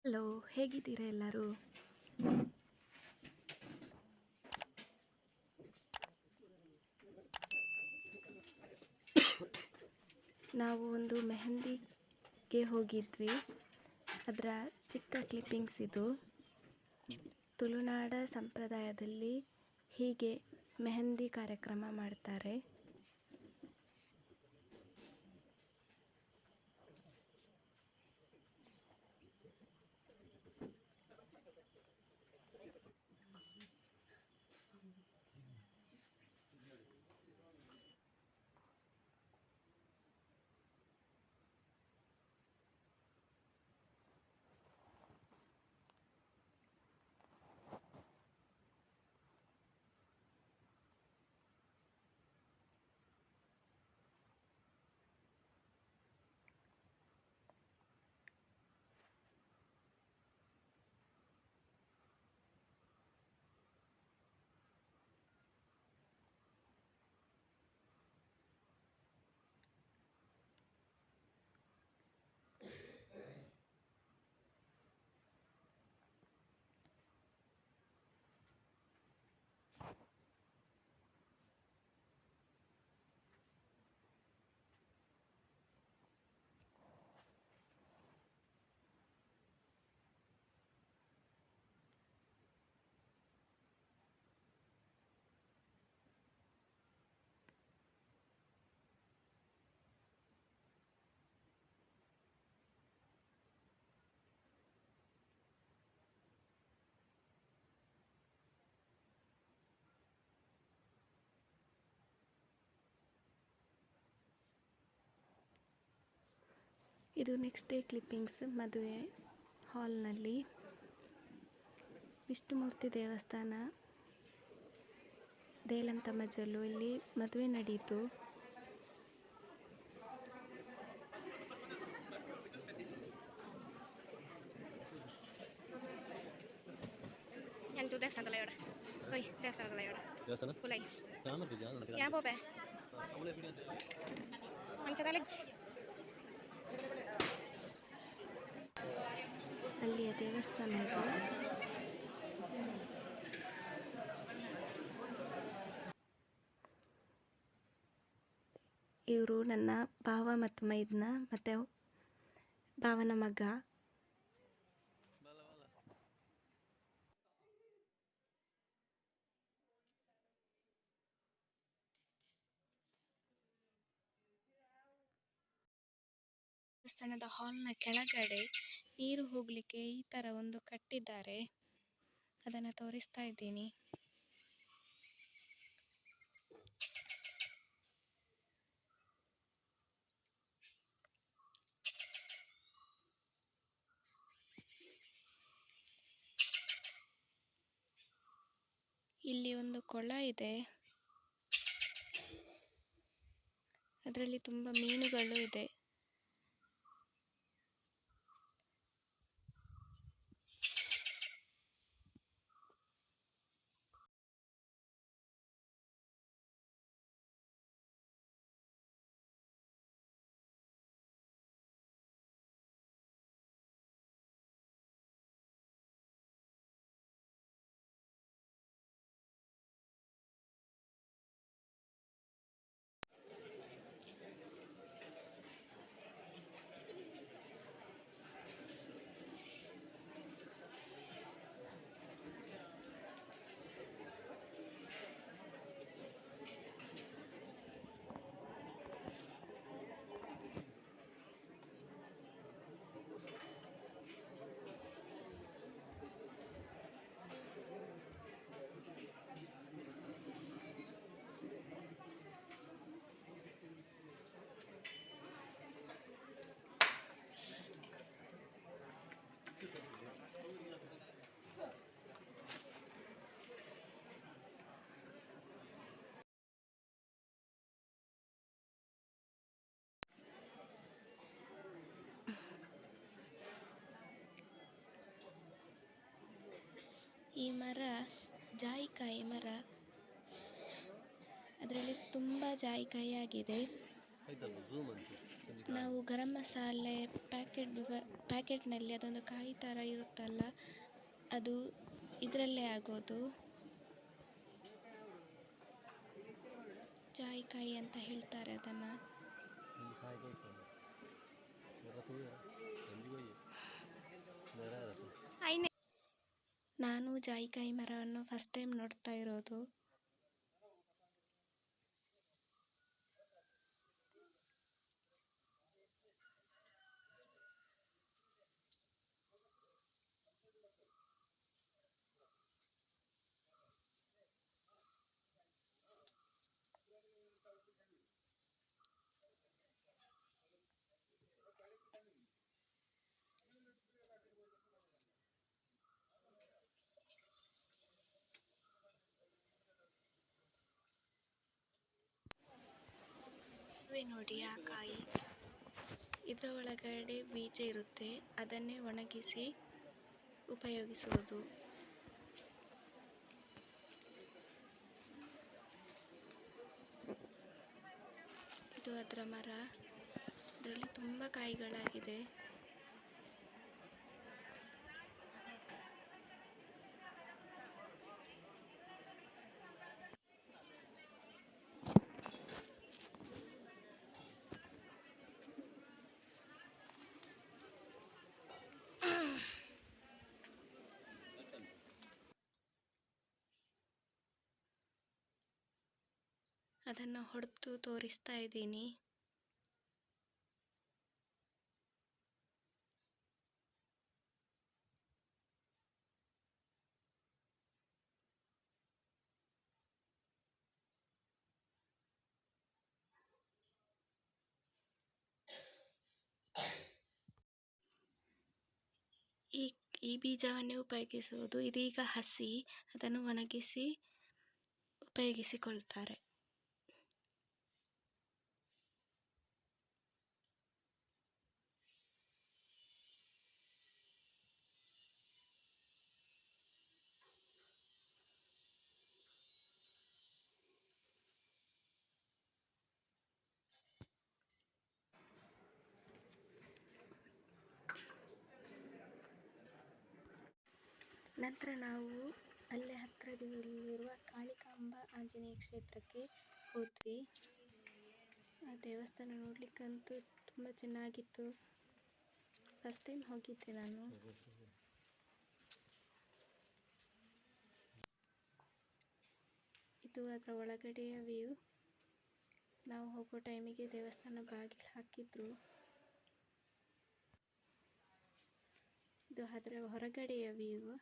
Hello, ಹೇಗಿದ್ದೀರಾ ಎಲ್ಲರೂ? ನಾವು ಒಂದು ಮೆಹಂದಿಗೆ ಹೋಗಿದ್ವಿ. ಅದರ ಚಿಕ್ಕ ಕ್ಲಿಪ್ಪಿಂಗ್ಸ್ ಇದು. ತುಳುನಾಡ ಸಂಪ್ರದಾಯದಲ್ಲಿ ಹೀಗೆ ಮೆಹಂದಿ ಕಾರ್ಯಕ್ರಮ ಮಾಡ್ತಾರೆ. ಇದು ನೆಕ್ಸ್ಟ್ ಡೇ ಕ್ಲಿಪ್ಪಿಂಗ್ಸ್. ಮದುವೆ ಹಾಲ್ನಲ್ಲಿ ವಿಷ್ಣುಮೂರ್ತಿ ದೇವಸ್ಥಾನ ದೇಲಂತಮಜಲು, ಇಲ್ಲಿ ಮದುವೆ ನಡೆಯಿತು. ಅಲ್ಲಿಯ ದೇವಸ್ಥಾನ ಇದು. ಇವರು ನನ್ನ ಭಾವ ಮತ್ತು ಮೈದ್ನ ಮತ್ತು ಭಾವನ ಮಗ. ದೇವಸ್ಥಾನದ ಹಾಲ್ನ ಕೆಳಗಡೆ ನೀರು ಹೋಗಲಿಕ್ಕೆ ಈ ಥರ ಒಂದು ಕಟ್ಟಿದ್ದಾರೆ. ಅದನ್ನು ತೋರಿಸ್ತಾ ಇದ್ದೀನಿ. ಇಲ್ಲಿ ಒಂದು ಕೊಳ ಇದೆ. ಅದರಲ್ಲಿ ತುಂಬ ಮೀನುಗಳು ಇದೆ. ಈ ಮರ ಜಾಯಿಕಾಯಿ ಮರ. ಅದರಲ್ಲಿ ತುಂಬ ಜಾಯಿಕಾಯಿ ಆಗಿದೆ. ನಾವು ಗರಂ ಮಸಾಲೆ ಪ್ಯಾಕೆಟ್ ಪ್ಯಾಕೆಟ್ನಲ್ಲಿ ಅದೊಂದು ಕಾಯಿ ಥರ ಇರುತ್ತಲ್ಲ, ಅದು ಇದರಲ್ಲೇ ಆಗೋದು. ಜಾಯಿಕಾಯಿ ಅಂತ ಹೇಳ್ತಾರೆ ಅದನ್ನು. ನಾನು ಜಾಯಿಕಾಯಿ ಮರವನ್ನು ಫಸ್ಟ್ ಟೈಮ್ ನೋಡ್ತಾ ಇರೋದು. ನೋಡಿ ಆ ಕಾಯಿ, ಇದರ ಒಳಗಡೆ ಬೀಜ ಇರುತ್ತೆ, ಅದನ್ನೇ ಒಣಗಿಸಿ ಉಪಯೋಗಿಸುವುದು. ಇದು ಅದರ ಮರ, ಇದರಲ್ಲಿ ತುಂಬ ಕಾಯಿಗಳಾಗಿದೆ. ಅದನ್ನು ಹೊಡೆದು ತೋರಿಸ್ತಾ ಇದ್ದೀನಿ. ಈ ಬೀಜವನ್ನೇ ಉಪಯೋಗಿಸುವುದು. ಇದೀಗ ಹಸಿ, ಅದನ್ನು ಒಣಗಿಸಿ ಉಪಯೋಗಿಸಿಕೊಳ್ತಾರೆ. ನಂತರ ನಾವು ಅಲ್ಲೇ ಹತ್ತಿರದಲ್ಲಿರುವ ಕಾಳಿಕಾಂಬ ಆಂಜನೇಯ ಕ್ಷೇತ್ರಕ್ಕೆ ಹೋದ್ವಿ. ಆ ದೇವಸ್ಥಾನ ನೋಡ್ಲಿಕ್ಕಂತೂ ತುಂಬ ಚೆನ್ನಾಗಿತ್ತು. ಫಸ್ಟ್ ಟೈಮ್ ಹೋಗಿದ್ದೆ ನಾನು. ಇದು ಅದರ ಒಳಗಡೆಯ ವ್ಯೂ. ನಾವು ಹೋಗೋ ಟೈಮಿಗೆ ದೇವಸ್ಥಾನ ಬಾಗಿಲು ಹಾಕಿದ್ರು. ಇದು ಅದರ ಹೊರಗಡೆಯ ವ್ಯೂ.